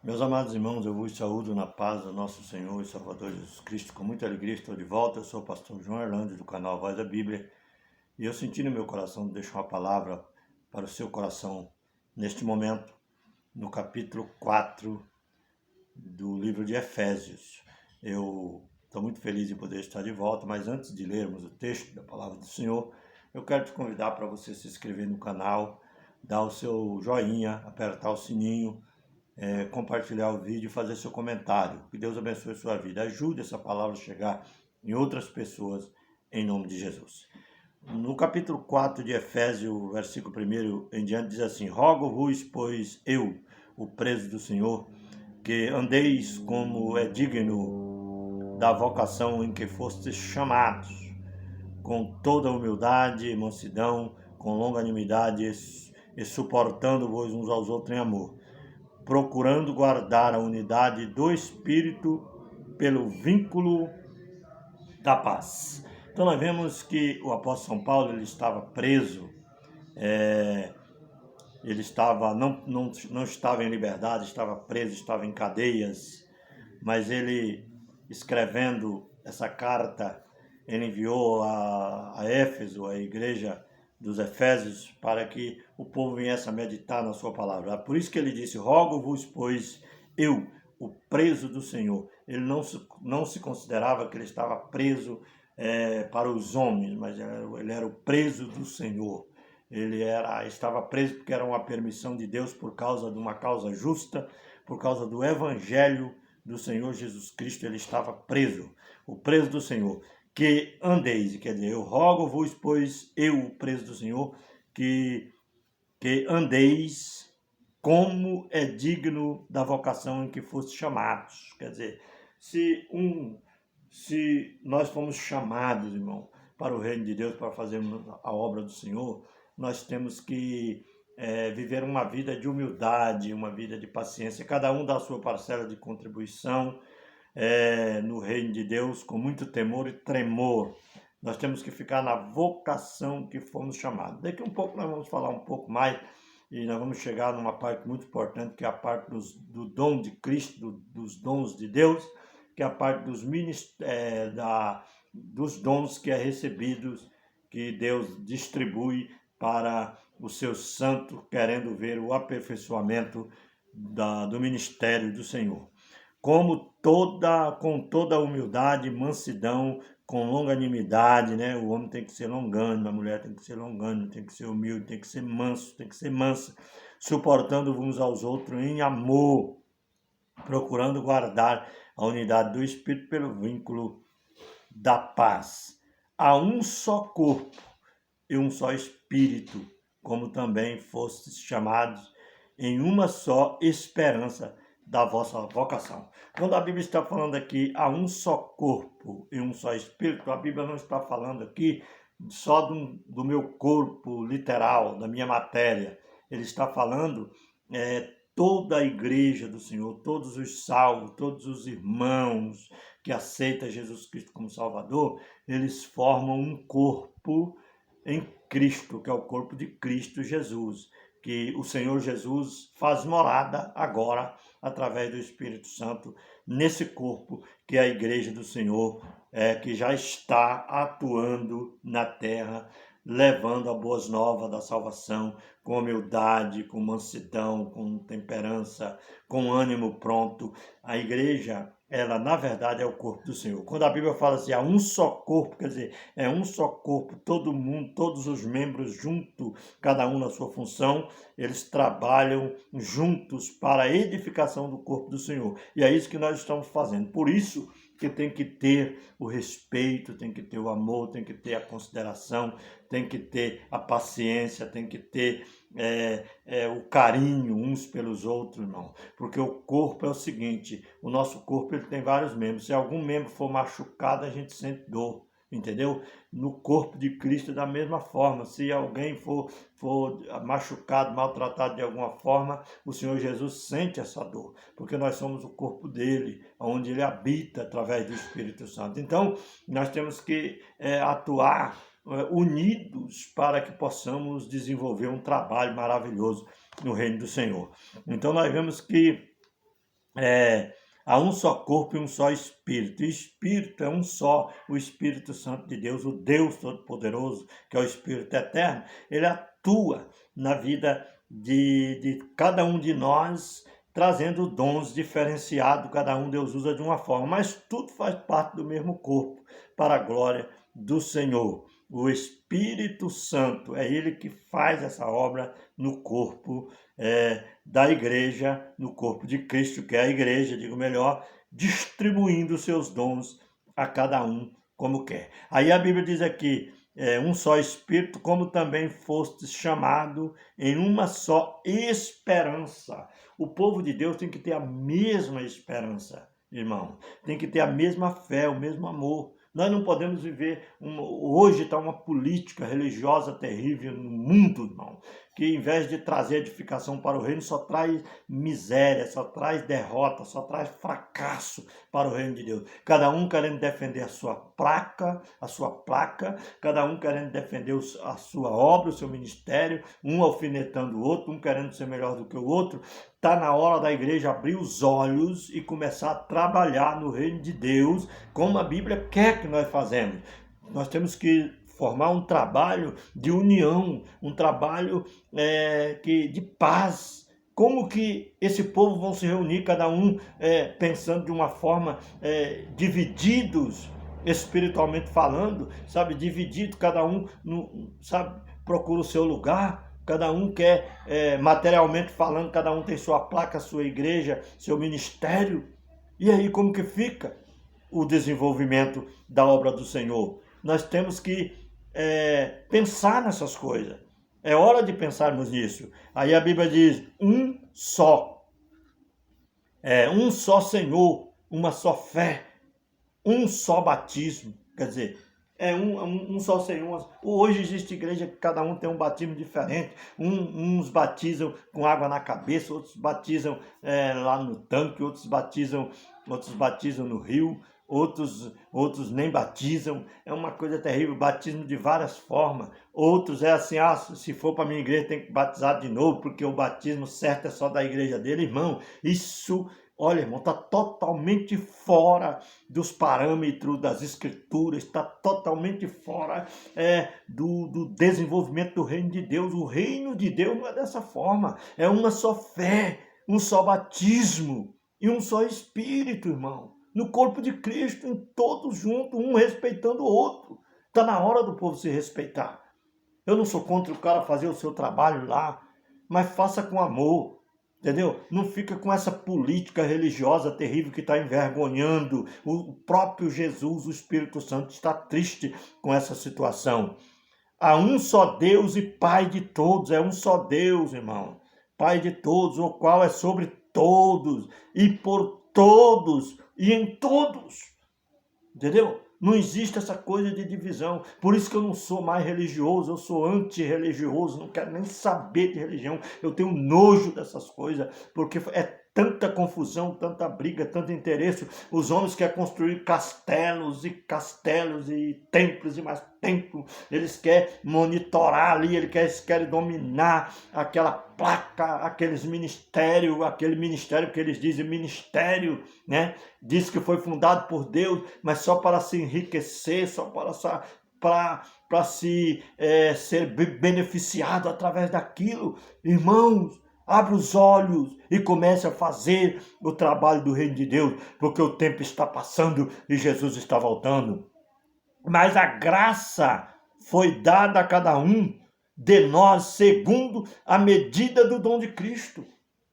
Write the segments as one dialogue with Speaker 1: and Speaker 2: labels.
Speaker 1: Meus amados irmãos, eu vos saúdo na paz do nosso Senhor e Salvador Jesus Cristo. Com muita alegria estou de volta. Eu sou o pastor João Orlando, do canal Voz da Bíblia. E eu senti no meu coração de deixar uma palavra para o seu coração neste momento, no capítulo 4 do livro de Efésios. Eu estou muito feliz de poder estar de volta, mas antes de lermos o texto da palavra do Senhor, eu quero te convidar para você se inscrever no canal, dar o seu joinha, apertar o sininho, compartilhar o vídeo e fazer seu comentário. Que Deus abençoe a sua vida. Ajude essa palavra a chegar em outras pessoas, em nome de Jesus. No capítulo 4 de Efésios, versículo 1 em diante, diz assim: Rogo-vos, pois eu, o preso do Senhor, que andeis como é digno da vocação em que fostes chamados, com toda humildade e mansidão, com longanimidade e suportando-vos uns aos outros em amor, procurando guardar a unidade do Espírito pelo vínculo da paz. Então nós vemos que o apóstolo São Paulo ele estava preso, ele não estava em liberdade, estava preso, estava em cadeias, mas ele, escrevendo essa carta, ele enviou a Éfeso, a igreja dos Efésios, para que o povo viesse a meditar na sua palavra. Por isso que ele disse: rogo-vos, pois eu, o preso do Senhor. Ele não se considerava que ele estava preso para os homens, mas ele era o preso do Senhor. Ele estava preso porque era uma permissão de Deus por causa de uma causa justa, por causa do evangelho do Senhor Jesus Cristo. Ele estava preso, o preso do Senhor. Que andeis, quer dizer, eu rogo-vos, pois eu, o preso do Senhor, que andeis como é digno da vocação em que foste chamados. Quer dizer, se nós fomos chamados, irmão, para o reino de Deus, para fazermos a obra do Senhor, nós temos que viver uma vida de humildade, uma vida de paciência, cada um dá a sua parcela de contribuição no reino de Deus, com muito temor e tremor. Nós temos que ficar na vocação que fomos chamados. Daqui a um pouco nós vamos falar um pouco mais, e nós vamos chegar numa parte muito importante, que é a parte do dom de Cristo, dos dons de Deus, que é a parte dos dons que é recebidos, que Deus distribui para os seus santos, querendo ver o aperfeiçoamento do ministério do Senhor. Com toda humildade, mansidão, com longanimidade, né? O homem tem que ser longânimo, a mulher tem que ser longânima, tem que ser humilde, tem que ser manso, tem que ser mansa, suportando uns aos outros em amor, procurando guardar a unidade do Espírito pelo vínculo da paz. Há um só corpo e um só Espírito, como também fostes chamados em uma só esperança da vossa vocação. Quando a Bíblia está falando aqui há um só corpo e um só Espírito, a Bíblia não está falando aqui só do meu corpo literal, da minha matéria. Ele está falando toda a igreja do Senhor, todos os salvos, todos os irmãos que aceitam Jesus Cristo como Salvador, eles formam um corpo em Cristo, que é o corpo de Cristo Jesus, que o Senhor Jesus faz morada agora, através do Espírito Santo, nesse corpo que é a igreja do Senhor, que já está atuando na terra, levando a boas novas da salvação, com humildade, com mansidão, com temperança, com ânimo pronto. A igreja, ela na verdade é o corpo do Senhor. Quando a Bíblia fala assim, há um só corpo, quer dizer, é um só corpo, todo mundo, todos os membros juntos, cada um na sua função, eles trabalham juntos para a edificação do corpo do Senhor. E é isso que nós estamos fazendo. Por isso que tem que ter o respeito, tem que ter o amor, tem que ter a consideração, tem que ter a paciência, tem que ter o carinho uns pelos outros, irmão. Porque o corpo é o seguinte, o nosso corpo ele tem vários membros. Se algum membro for machucado, a gente sente dor, entendeu? No corpo de Cristo da mesma forma. Se alguém for machucado, maltratado de alguma forma, o Senhor Jesus sente essa dor, porque nós somos o corpo dele, onde ele habita através do Espírito Santo. Então, nós temos que atuar unidos para que possamos desenvolver um trabalho maravilhoso no reino do Senhor. Então nós vemos que é, há um só corpo e um só Espírito. E Espírito é um só, o Espírito Santo de Deus, o Deus Todo-Poderoso, que é o Espírito Eterno. Ele atua na vida de cada um de nós, trazendo dons diferenciados, cada um Deus usa de uma forma, mas tudo faz parte do mesmo corpo, para a glória do Senhor. O Espírito Santo é ele que faz essa obra no corpo da igreja, no corpo de Cristo, que é a igreja, digo melhor, distribuindo seus dons a cada um como quer. Aí a Bíblia diz aqui, um só Espírito, como também fostes chamado em uma só esperança. O povo de Deus tem que ter a mesma esperança, irmão. Tem que ter a mesma fé, o mesmo amor. Nós não podemos viver... Hoje está uma política religiosa terrível no mundo, irmão, que em vez de trazer edificação para o reino, só traz miséria, só traz derrota, só traz fracasso para o reino de Deus. Cada um querendo defender a sua placa, cada um querendo defender a sua obra, o seu ministério, um alfinetando o outro, um querendo ser melhor do que o outro. Está na hora da igreja abrir os olhos e começar a trabalhar no reino de Deus, como a Bíblia quer que nós façamos. Nós temos que formar um trabalho de união, um trabalho de paz. Como que esse povo vão se reunir, cada um pensando de uma forma, divididos espiritualmente falando, sabe, dividido, cada um, sabe, procura o seu lugar. Cada um quer, materialmente falando, cada um tem sua placa, sua igreja, seu ministério. E aí como que fica o desenvolvimento da obra do Senhor? Nós temos que pensar nessas coisas. É hora de pensarmos nisso. Aí a Bíblia diz, um só Senhor, uma só fé, um só batismo. Quer dizer, um só Senhor. Hoje existe igreja que cada um tem um batismo diferente. Uns batizam com água na cabeça, outros batizam lá no tanque, outros batizam no rio, outros nem batizam. É uma coisa terrível, batismo de várias formas. Outros assim, se for para a minha igreja tem que batizar de novo, porque o batismo certo é só da igreja dele. Irmão, isso... Olha, irmão, está totalmente fora dos parâmetros das escrituras, está totalmente fora do desenvolvimento do reino de Deus. O reino de Deus não é dessa forma, é uma só fé, um só batismo e um só Espírito, irmão. No corpo de Cristo, em todos juntos, um respeitando o outro. Está na hora do povo se respeitar. Eu não sou contra o cara fazer o seu trabalho lá, mas faça com amor. Entendeu? Não fica com essa política religiosa terrível que está envergonhando. O próprio Jesus, o Espírito Santo, está triste com essa situação. Há um só Deus e Pai de todos. É um só Deus, irmão. Pai de todos, o qual é sobre todos e por todos e em todos. Entendeu? Não existe essa coisa de divisão. Por isso que eu não sou mais religioso, eu sou antirreligioso, não quero nem saber de religião. Eu tenho nojo dessas coisas, porque é tanta confusão, tanta briga, tanto interesse. Os homens querem construir castelos e templos e mais templos. Eles querem monitorar ali, eles querem dominar aquela placa, aquele ministério que eles dizem ministério, né? Diz que foi fundado por Deus, mas só para se enriquecer, só para se ser beneficiado através daquilo. Irmãos, abre os olhos e comece a fazer o trabalho do reino de Deus, porque o tempo está passando e Jesus está voltando. Mas a graça foi dada a cada um de nós segundo a medida do dom de Cristo.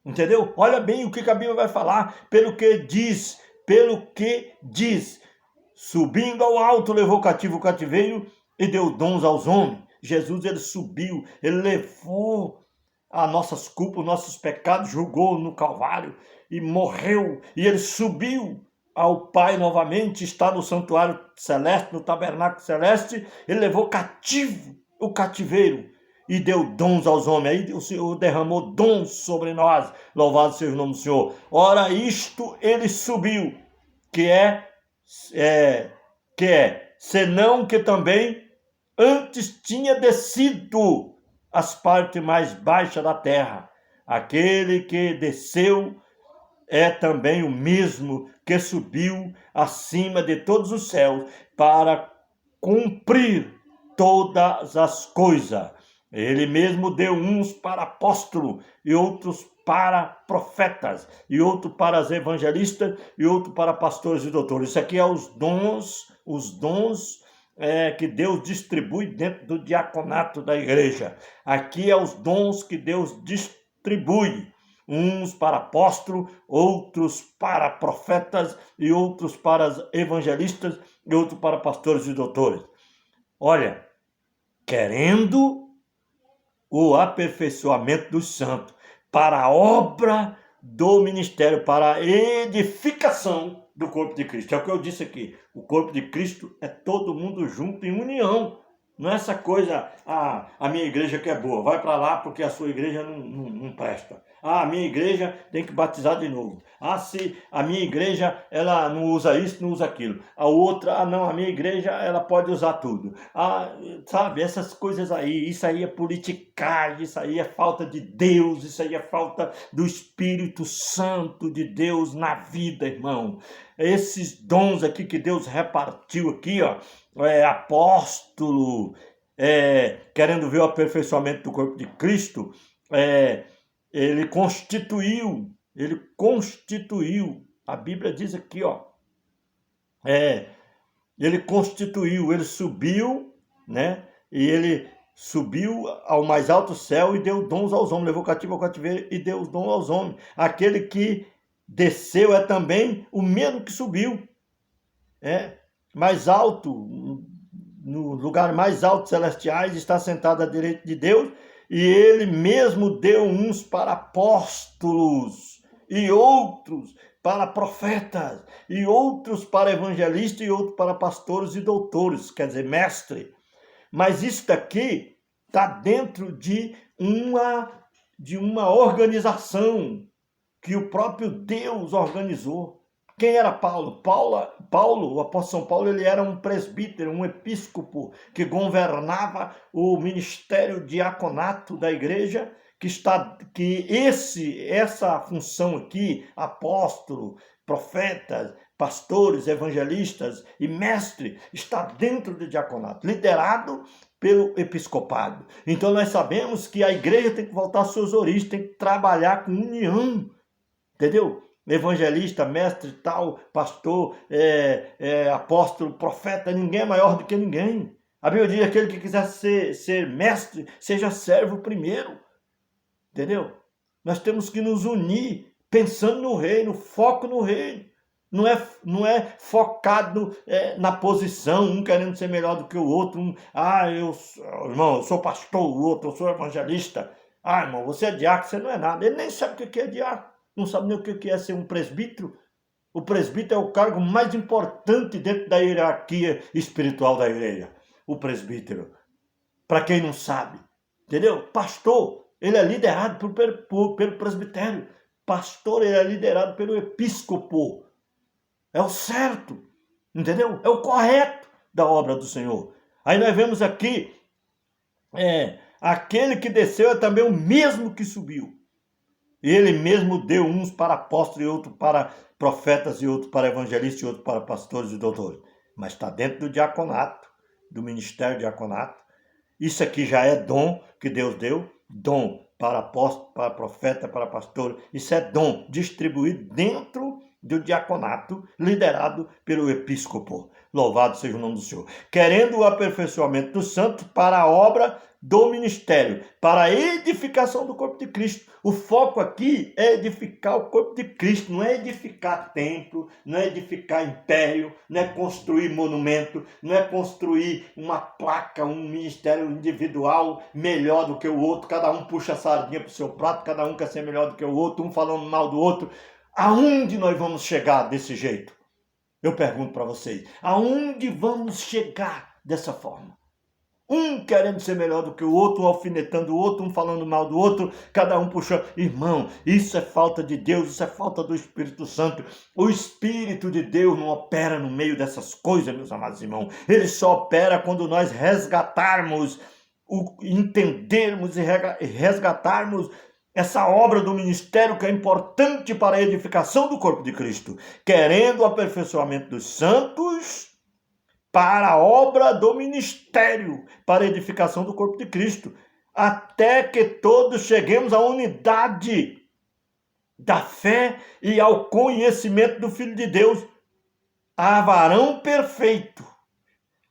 Speaker 1: Entendeu? Olha bem o que a Bíblia vai falar, pelo que diz, subindo ao alto levou cativo o cativeiro e deu dons aos homens. Jesus, ele subiu, ele levou as nossas culpas, nossos pecados, julgou no Calvário e morreu. E ele subiu ao Pai novamente, está no santuário celeste, no tabernáculo celeste. Ele levou cativo o cativeiro e deu dons aos homens. Aí o Senhor derramou dons sobre nós. Louvado seja o nome do Senhor. Ora, isto ele subiu, que é senão que também antes tinha descido as partes mais baixas da terra. Aquele que desceu é também o mesmo que subiu acima de todos os céus para cumprir todas as coisas. Ele mesmo deu uns para apóstolo e outros para profetas, e outro para as evangelistas, e outro para pastores e doutores. Isso aqui é os dons que Deus distribui dentro do diaconato da igreja. Aqui é os dons que Deus distribui. Uns para apóstolo, outros para profetas, e outros para evangelistas, e outros para pastores e doutores. Olha, querendo o aperfeiçoamento dos santos, para a obra do ministério, para a edificação do corpo de Cristo. É o que eu disse aqui. O corpo de Cristo é todo mundo junto em união. Não é essa coisa, a minha igreja que é boa, vai para lá porque a sua igreja não presta. A minha igreja tem que batizar de novo. Se a minha igreja ela não usa isso, não usa aquilo. A outra, não, a minha igreja ela pode usar tudo. Sabe, essas coisas aí, isso aí é politicagem, isso aí é falta de Deus, isso aí é falta do Espírito Santo de Deus na vida, irmão. Esses dons aqui que Deus repartiu aqui, ó, apóstolo, querendo ver o aperfeiçoamento do corpo de Cristo, ele constituiu, a Bíblia diz aqui, ó, ele constituiu, ele subiu, né, e ele subiu ao mais alto céu e deu dons aos homens, levou cativo ao cativeiro e deu os dons aos homens. Aquele que desceu é também o mesmo que subiu, mais alto, no lugar mais alto celestiais, está sentado à direita de Deus, e ele mesmo deu uns para apóstolos, e outros para profetas, e outros para evangelistas, e outros para pastores e doutores, quer dizer, mestre. Mas isso daqui está dentro de uma organização que o próprio Deus organizou. Quem era Paulo? Paulo, o apóstolo São Paulo, ele era um presbítero, um episcopo que governava o ministério diaconato da igreja, essa função aqui, apóstolo, profetas, pastores, evangelistas e mestre, está dentro do diaconato, liderado pelo episcopado. Então nós sabemos que a igreja tem que voltar às suas origens, tem que trabalhar com união, entendeu? Evangelista, mestre, tal, pastor, apóstolo, profeta, ninguém é maior do que ninguém. A Bíblia diz que aquele que quiser ser mestre, seja servo primeiro. Entendeu? Nós temos que nos unir pensando no reino, foco no reino. Não é focado na posição, um querendo ser melhor do que o outro. Irmão, eu sou pastor, o outro, eu sou evangelista. Irmão, você é diácono, você não é nada. Ele nem sabe o que é diácono, não sabe nem o que é ser um presbítero. O presbítero é o cargo mais importante dentro da hierarquia espiritual da igreja. O presbítero. Para quem não sabe. Entendeu? Pastor, ele é liderado pelo presbitério. Pastor, ele é liderado pelo episcopo. É o certo, entendeu? É o correto da obra do Senhor. Aí nós vemos aqui, aquele que desceu é também o mesmo que subiu. Ele mesmo deu uns para apóstolos, e outros para profetas, e outros para evangelistas, e outros para pastores e doutores. Mas está dentro do diaconato, do ministério diaconato. Isso aqui já é dom que Deus deu, dom para apóstolo, para profeta, para pastor. Isso é dom distribuído dentro do diaconato, liderado pelo episcopo. Louvado seja o nome do Senhor. Querendo o aperfeiçoamento dos santos para a obra do ministério, para a edificação do corpo de Cristo. O foco aqui é edificar o corpo de Cristo, não é edificar templo, não é edificar império, não é construir monumento, não é construir uma placa, um ministério individual melhor do que o outro, cada um puxa a sardinha para o seu prato, cada um quer ser melhor do que o outro, um falando mal do outro. Aonde nós vamos chegar desse jeito? Eu pergunto para vocês, aonde vamos chegar dessa forma? Um querendo ser melhor do que o outro, um alfinetando o outro, um falando mal do outro, cada um puxando. Irmão, isso é falta de Deus, isso é falta do Espírito Santo. O Espírito de Deus não opera no meio dessas coisas, meus amados irmãos. Ele só opera quando nós resgatarmos, entendermos e resgatarmos essa obra do ministério que é importante para a edificação do corpo de Cristo, querendo o aperfeiçoamento dos santos para a obra do ministério, para a edificação do corpo de Cristo, até que todos cheguemos à unidade da fé e ao conhecimento do Filho de Deus, a varão perfeito,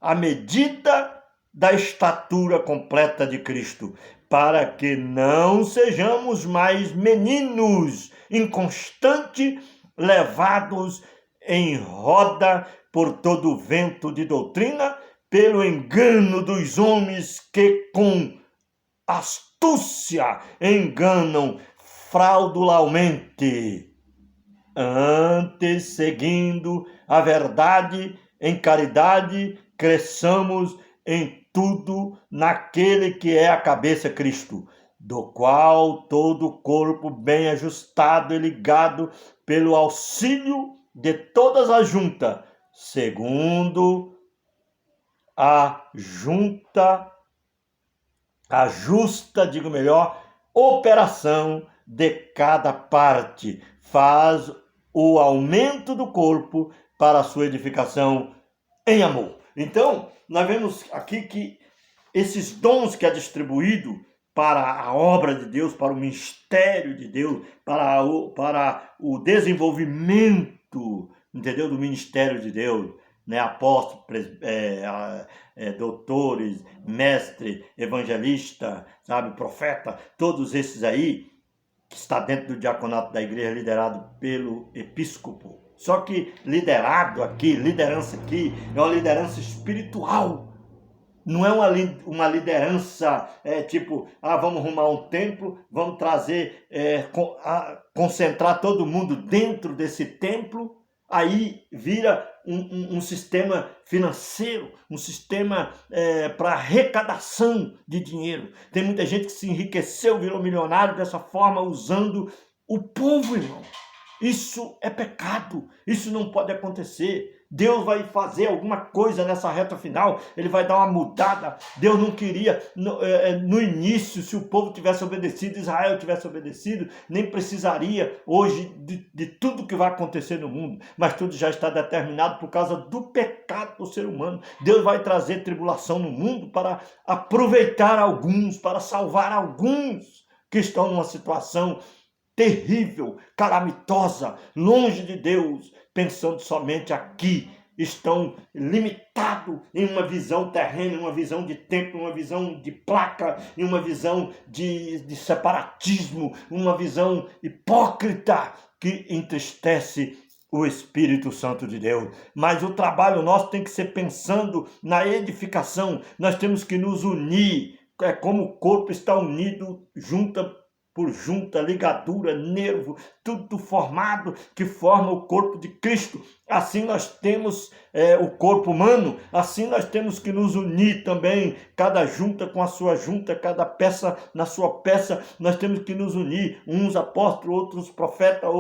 Speaker 1: à medida da estatura completa de Cristo, para que não sejamos mais meninos inconstantes, levados em roda por todo vento de doutrina, pelo engano dos homens que com astúcia enganam fraudulamente. Antes, seguindo a verdade em caridade, cresçamos em tudo naquele que é a cabeça, Cristo, do qual todo o corpo bem ajustado e ligado pelo auxílio de todas as juntas, segundo a justa operação de cada parte, faz o aumento do corpo para a sua edificação em amor. Então, nós vemos aqui que esses dons que é distribuído para a obra de Deus, para o ministério de Deus, para o desenvolvimento, entendeu, do ministério de Deus, né? Apóstolos, doutores, mestre, evangelista, sabe, profeta, todos esses aí, que está dentro do diaconato da igreja, liderado pelo episcopo. Só que liderança aqui, é uma liderança espiritual. Não é uma liderança tipo, vamos arrumar um templo, vamos trazer, concentrar todo mundo dentro desse templo, aí vira um sistema financeiro, um sistema para arrecadação de dinheiro. Tem muita gente que se enriqueceu, virou milionário dessa forma, usando o povo, irmão. Isso é pecado, isso não pode acontecer. Deus vai fazer alguma coisa nessa reta final, ele vai dar uma mudada. Deus não queria, no início, se o povo tivesse obedecido, Israel tivesse obedecido, nem precisaria hoje de tudo que vai acontecer no mundo, mas tudo já está determinado por causa do pecado do ser humano. Deus vai trazer tribulação no mundo para aproveitar alguns, para salvar alguns que estão numa situação terrível, calamitosa, longe de Deus, pensando somente aqui, estão limitados em uma visão terrena, uma visão de tempo, uma visão de placa, em uma visão de separatismo, uma visão hipócrita que entristece o Espírito Santo de Deus. Mas o trabalho nosso tem que ser pensando na edificação. Nós temos que nos unir, é como o corpo está unido, por junta, ligadura, nervo, tudo formado, que forma o corpo de Cristo. Assim nós temos o corpo humano, assim nós temos que nos unir também, cada junta com a sua junta, cada peça na sua peça, nós temos que nos unir, uns apóstolos, outros profetas,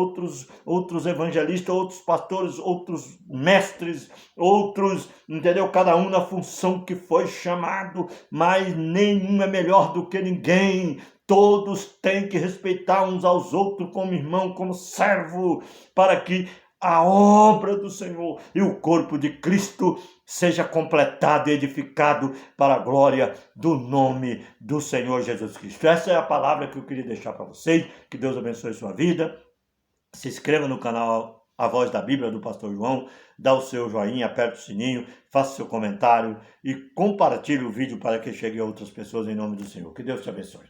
Speaker 1: outros evangelistas, outros pastores, outros mestres, outros, entendeu? Cada um na função que foi chamado, mas nenhum é melhor do que ninguém. Todos têm que respeitar uns aos outros como irmão, como servo, para que a obra do Senhor e o corpo de Cristo seja completado e edificado para a glória do nome do Senhor Jesus Cristo. Essa é a palavra que eu queria deixar para vocês. Que Deus abençoe sua vida. Se inscreva no canal A Voz da Bíblia do Pastor João, dá o seu joinha, aperte o sininho, faça o seu comentário e compartilhe o vídeo para que chegue a outras pessoas em nome do Senhor. Que Deus te abençoe.